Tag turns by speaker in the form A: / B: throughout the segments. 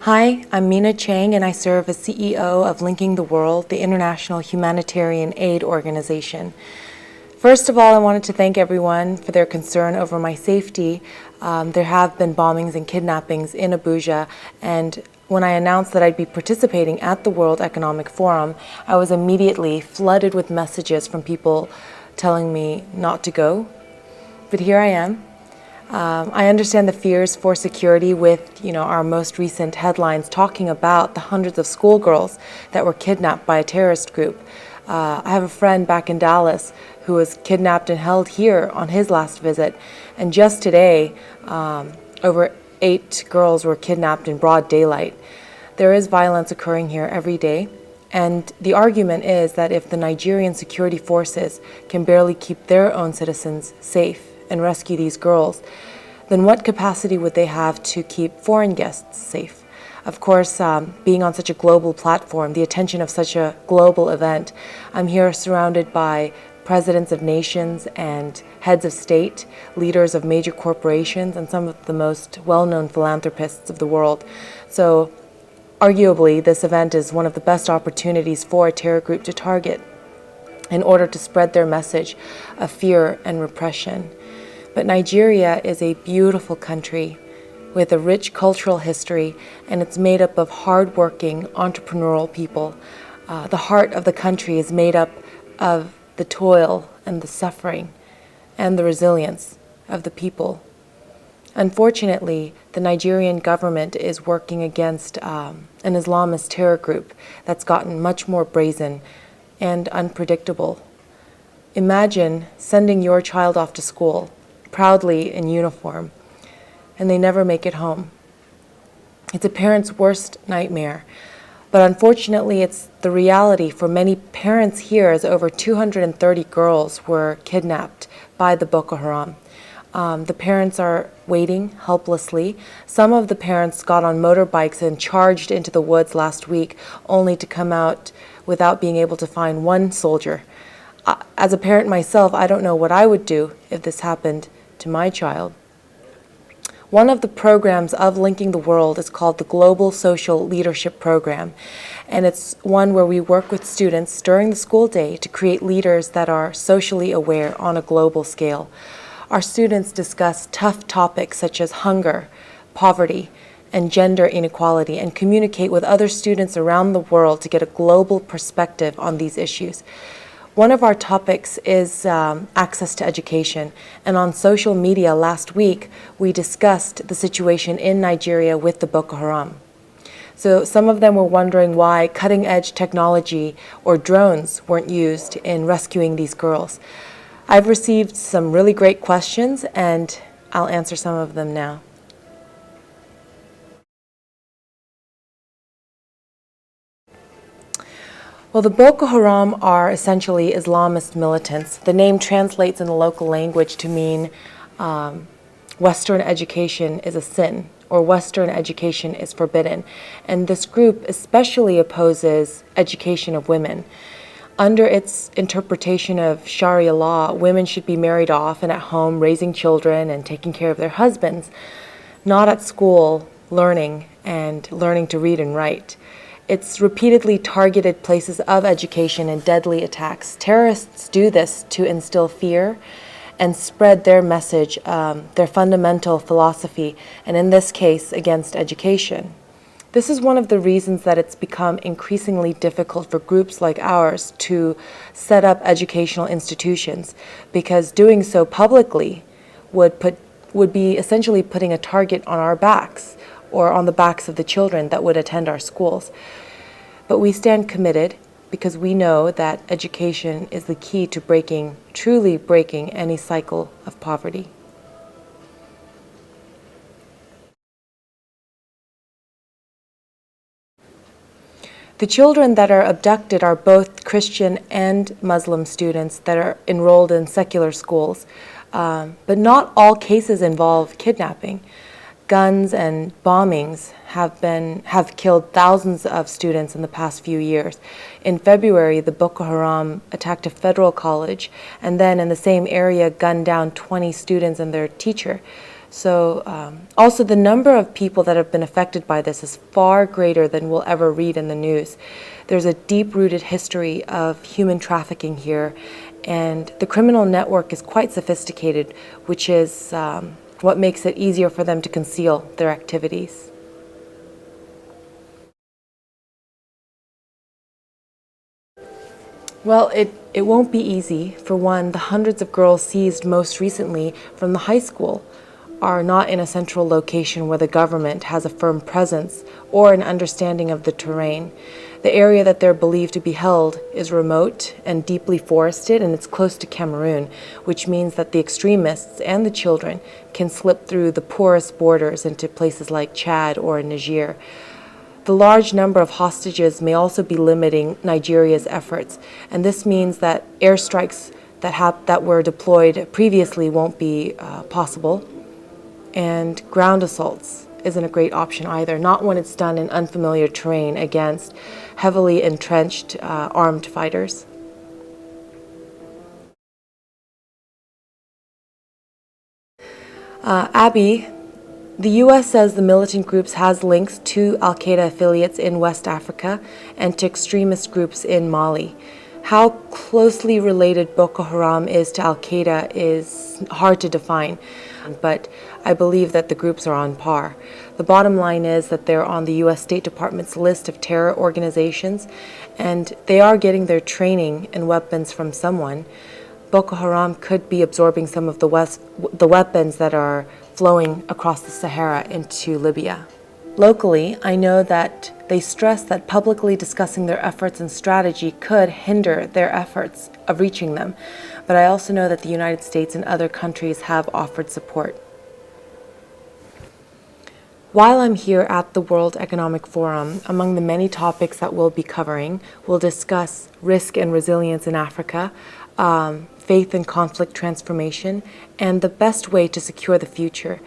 A: Hi, I'm Mina Chang, and I serve as CEO of Linking the World, the international humanitarian aid organization. First of all, I wanted to thank everyone for their concern over my safety. There have been bombings and kidnappings in Abuja, and when I announced that I'd be participating at the World Economic Forum, I was immediately flooded with messages from people telling me not to go. But here I am. I understand the fears for security with, our most recent headlines talking about the hundreds of schoolgirls that were kidnapped by a terrorist group. I have a friend back in Dallas who was kidnapped and held here on his last visit. And just today, over 8 girls were kidnapped in broad daylight. There is violence occurring here every day. And the argument is that if the Nigerian security forces can barely keep their own citizens safe and rescue these girls, then what capacity would they have to keep foreign guests safe? Of course, being on such a global platform, the attention of such a global event, I'm here surrounded by presidents of nations and heads of state, leaders of major corporations, and some of the most well-known philanthropists of the world. So, arguably, this event is one of the best opportunities for a terror group to target in order to spread their message of fear and repression. But Nigeria is a beautiful country with a rich cultural history, and it's made up of hardworking, entrepreneurial people. The heart of the country is made up of the toil and the suffering and the resilience of the people. Unfortunately, the Nigerian government is working against an Islamist terror group that's gotten much more brazen and unpredictable. Imagine sending your child off to school proudly in uniform, and they never make it home. It's a parent's worst nightmare, but unfortunately it's the reality for many parents here, as over 230 girls were kidnapped by the Boko Haram. The parents are waiting helplessly. Some of the parents got on motorbikes and charged into the woods last week, only to come out without being able to find one soldier. As a parent myself, I don't know what I would do if this happened to my child. One of the programs of Linking the World is called the Global Social Leadership Program, and it's one where we work with students during the school day to create leaders that are socially aware on a global scale. Our students discuss tough topics such as hunger, poverty, and gender inequality, and communicate with other students around the world to get a global perspective on these issues. One of our topics is access to education, and on social media last week, we discussed the situation in Nigeria with the Boko Haram. So some of them were wondering why cutting-edge technology or drones weren't used in rescuing these girls. I've received some really great questions, and I'll answer some of them now. Well, the Boko Haram are essentially Islamist militants. The name translates in the local language to mean Western education is a sin, or Western education is forbidden. And this group especially opposes education of women. Under its interpretation of Sharia law, women should be married off and at home raising children and taking care of their husbands, not at school learning to read and write. It's repeatedly targeted places of education and deadly attacks. Terrorists do this to instill fear and spread their message, their fundamental philosophy, and in this case, against education. This is one of the reasons that it's become increasingly difficult for groups like ours to set up educational institutions, because doing so publicly would be essentially putting a target on our backs, or on the backs of the children that would attend our schools. But we stand committed because we know that education is the key to truly breaking any cycle of poverty. The children that are abducted are both Christian and Muslim students that are enrolled in secular schools, but not all cases involve kidnapping. Guns and bombings have killed thousands of students in the past few years. In February, the Boko Haram attacked a federal college, and then in the same area gunned down 20 students and their teacher. Also, the number of people that have been affected by this is far greater than we'll ever read in the news. There's a deep-rooted history of human trafficking here, and the criminal network is quite sophisticated, which is what makes it easier for them to conceal their activities. Well, it won't be easy. For one, the hundreds of girls seized most recently from the high school are not in a central location where the government has a firm presence or an understanding of the terrain. The area that they're believed to be held is remote and deeply forested, and it's close to Cameroon, which means that the extremists and the children can slip through the porous borders into places like Chad or Niger. The large number of hostages may also be limiting Nigeria's efforts, and this means that airstrikes that were deployed previously won't be possible. And ground assaults isn't a great option either, not when it's done in unfamiliar terrain against heavily entrenched armed fighters. Abby, the U.S. says the militant groups has links to al-Qaeda affiliates in West Africa and to extremist groups in Mali. How closely related Boko Haram is to al-Qaeda is hard to define, but I believe that the groups are on par. The bottom line is that they're on the U.S. State Department's list of terror organizations, and they are getting their training and weapons from someone. Boko Haram could be absorbing some of the weapons that are flowing across the Sahara into Libya. Locally, I know that they stress that publicly discussing their efforts and strategy could hinder their efforts of reaching them, but I also know that the United States and other countries have offered support. While I'm here at the World Economic Forum, among the many topics that we'll be covering, we'll discuss risk and resilience in Africa, faith and conflict transformation, and the best way to secure the future.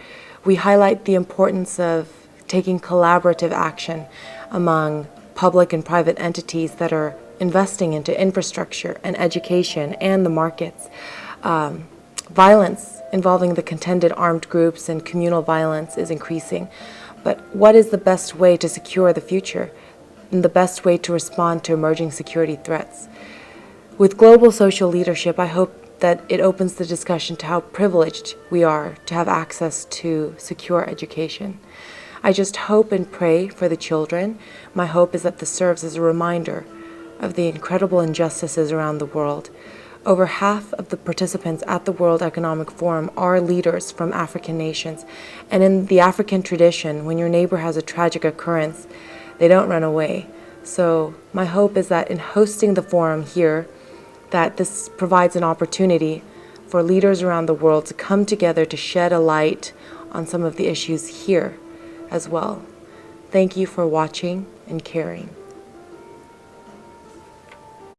A: We highlight the importance of taking collaborative action among public and private entities that are investing into infrastructure and education and the markets. Violence involving the contended armed groups and communal violence is increasing. But what is the best way to secure the future and the best way to respond to emerging security threats? With global social leadership, I hope that it opens the discussion to how privileged we are to have access to secure education. I just hope and pray for the children. My hope is that this serves as a reminder of the incredible injustices around the world. Over half of the participants at the World Economic Forum are leaders from African nations. And in the African tradition, when your neighbor has a tragic occurrence, they don't run away. So my hope is that in hosting the forum here, that this provides an opportunity for leaders around the world to come together to shed a light on some of the issues here as well. Thank you for watching and caring.